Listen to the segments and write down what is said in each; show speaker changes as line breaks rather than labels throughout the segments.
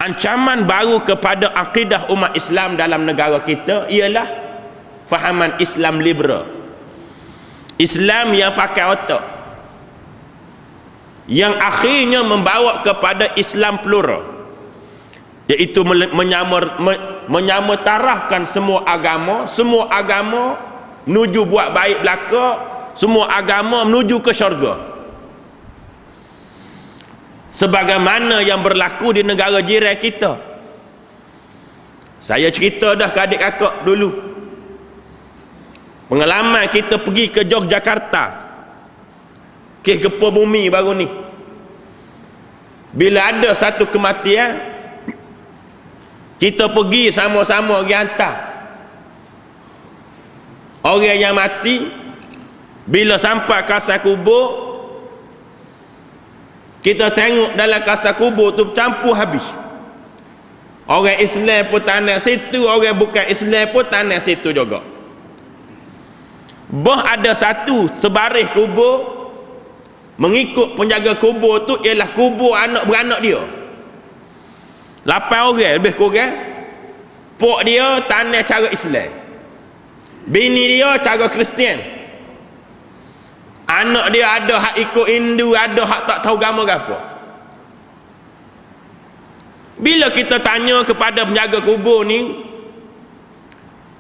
ancaman baru kepada akidah umat Islam dalam negara kita ialah fahaman Islam liberal, Islam yang pakai otak, yang akhirnya membawa kepada Islam plural, iaitu menyamartarahkan semua agama menuju buat baik belaka, semua agama menuju ke syurga, sebagaimana yang berlaku di negara jiran kita. Saya cerita dah ke adik kakak dulu, pengalaman kita pergi ke Yogyakarta, kes gempa bumi baru ni. Bila ada satu kematian, kita pergi sama-sama pergi hantar orang yang mati. Bila sampai kasar kubur, kita tengok dalam kasar kubur tu campur habis. Orang Islam pun tanah situ, orang bukan Islam pun tanah situ juga. Ada satu sebaris kubur, mengikut penjaga kubur tu ialah kubur anak beranak dia. 8 orang lebih kurang. Pok dia tanah cara Islam, bini dia cara Kristian, anak dia ada hak ikut Hindu, ada hak tak tahu agama apa. Bila kita tanya kepada penjaga kubur ni,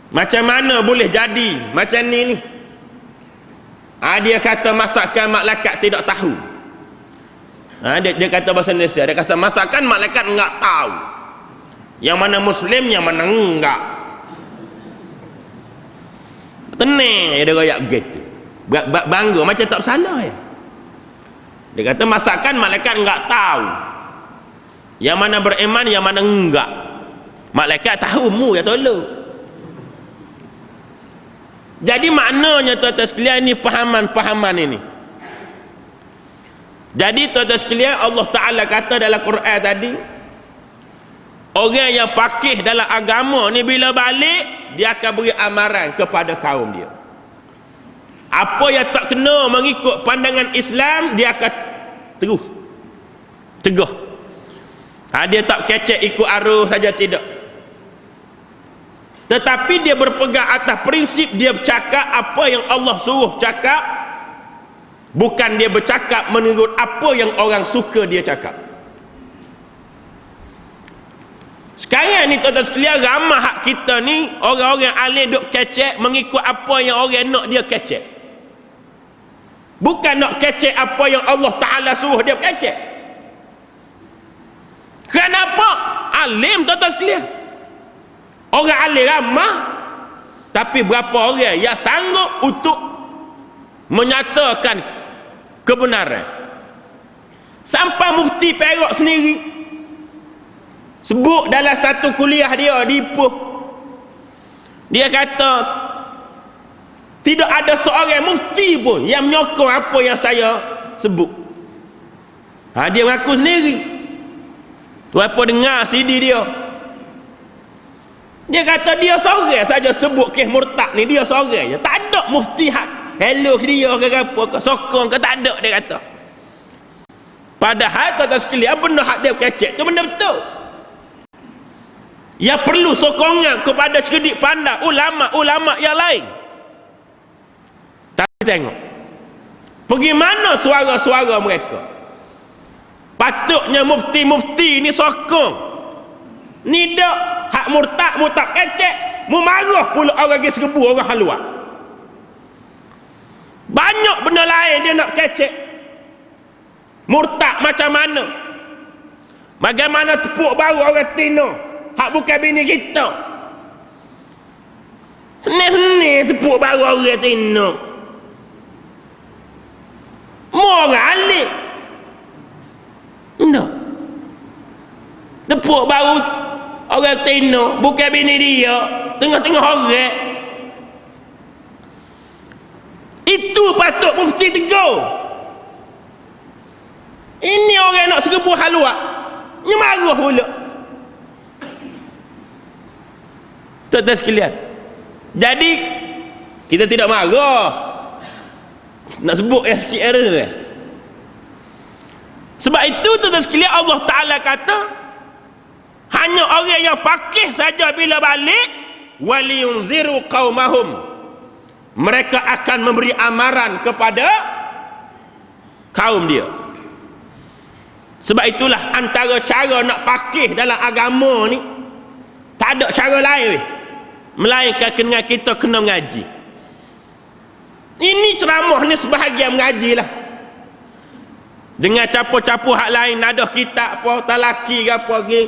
macam mana boleh jadi macam ni? Dia kata masakan malaikat tidak tahu. Dia kata bahasa Indonesia, dia kata masakan malaikat enggak tahu yang mana Muslim, yang mana enggak. Tenang dia royak begitu, bangga macam tak bersalah ya. Dia kata masakan malaikat enggak tahu yang mana beriman, yang mana enggak. Malaikat tahu, mu ya tolong. Jadi maknanya tuan-tuan sekalian, ini pahaman ini. Jadi tuan-tuan sekalian, Allah Ta'ala kata dalam Quran tadi, orang yang pakih dalam agama ni bila balik, dia akan beri amaran kepada kaum dia. Apa yang tak kena mengikut pandangan Islam, dia akan terus tegah. Dia tak kecek ikut arus saja, tidak, tetapi dia berpegang atas prinsip. Dia bercakap apa yang Allah suruh cakap, bukan dia bercakap menurut apa yang orang suka dia cakap. Sekarang ni tuan-tuan sekalian, ramai hak kita ni orang-orang alim duk kecek mengikut apa yang orang nak dia kecek, bukan nak kecek apa yang Allah Ta'ala suruh dia kecek. Kenapa? Alim tuan-tuan sekalian, orang alim ramai, tapi berapa orang yang sanggup untuk menyatakan kebenaran? Sampai mufti Perak sendiri sebut dalam satu kuliah dia di Ipoh, dia kata tidak ada seorang mufti pun yang menyokong apa yang saya sebut. Dia mengaku sendiri. Tuan-tuan dengar CD dia, dia kata dia seorang saja sebut kes murtad ni, dia seorang je, tak ada mufti hak hello ke dia ke apa ke sokong ke, tak ada, dia kata. Padahal tuan-tuan sekalian, benda hak dia kecek tu benda betul. Yang perlu sokongan kepada cerdik pandai ulama-ulama yang lain. Tapi tengok pergi mana suara-suara mereka. Patutnya mufti-mufti ni sokong, ni dak hak murtad kecek, mu marah pula orang pergi serbu orang haluan. Banyak benda lain dia nak kecek. Murtad macam mana, bagaimana tepuk baru orang Tino hak bukan bini kita, seni-seni tepuk baru orang Tino. Mu orang alim no, tepuk baru orang Tino bukan bini dia, tengah-tengah orang. Itu patut mufti tegur. Ini orang nak serbu haluat, dia marah pula. Tuan-tuan sekalian, jadi kita tidak marah nak sebut yang sikit error dia. Sebab itu tuan-tuan sekalian, Allah Ta'ala kata hanya orang yang pakih saja bila balik, waliyunziru qaumahum, mereka akan memberi amaran kepada kaum dia. Sebab itulah antara cara nak pakih dalam agama ni, tak ada cara lain melainkan dengan kita kena ngaji. Ini ceramah ni sebahagian mengaji lah. Dengan capu-capu hak lain, nadah kitab apa, talaki ke apa lagi.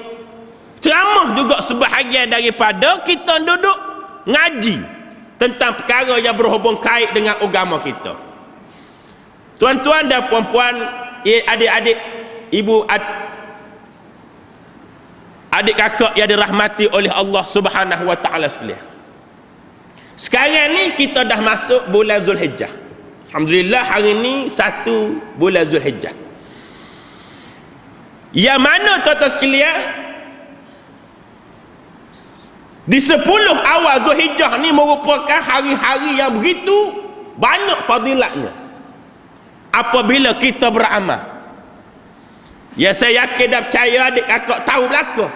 Ceramah juga sebahagian daripada kita duduk ngaji tentang perkara yang berhubung kait dengan agama kita. Tuan-tuan dan puan-puan, adik-adik, ibu, adik kakak yang dirahmati oleh Allah Subhanahu wa taala sekalian. Sekarang ni kita dah masuk bulan Zulhijjah. Alhamdulillah hari ni 1 bulan Zulhijjah. Yang mana tuan-tuan sekalian, di 10 awal Zulhijjah ni merupakan hari-hari yang begitu banyak fadilatnya apabila kita beramal. Ya, saya yakin dan percaya adik kakak tahu belaka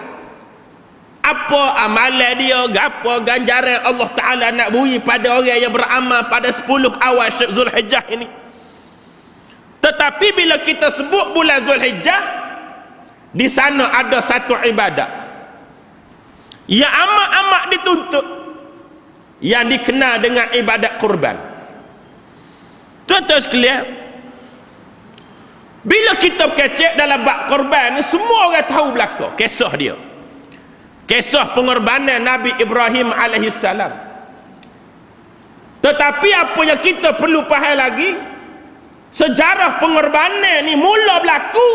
apa amalan dia, apa ganjaran Allah Ta'ala nak beri pada orang yang beramal pada 10 awal Zulhijjah ini. Tetapi bila kita sebut bulan Zulhijjah, di sana ada satu ibadat yang amat-amat dituntut, yang dikenal dengan ibadat kurban. Tuan-tuan sekalian, bila kita berkecek dalam bab kurban ni, semua orang tahu belaka kisah dia, kisah pengorbanan Nabi Ibrahim alaihissalam. Tetapi apa yang kita perlu faham lagi, sejarah pengorbanan ni mula berlaku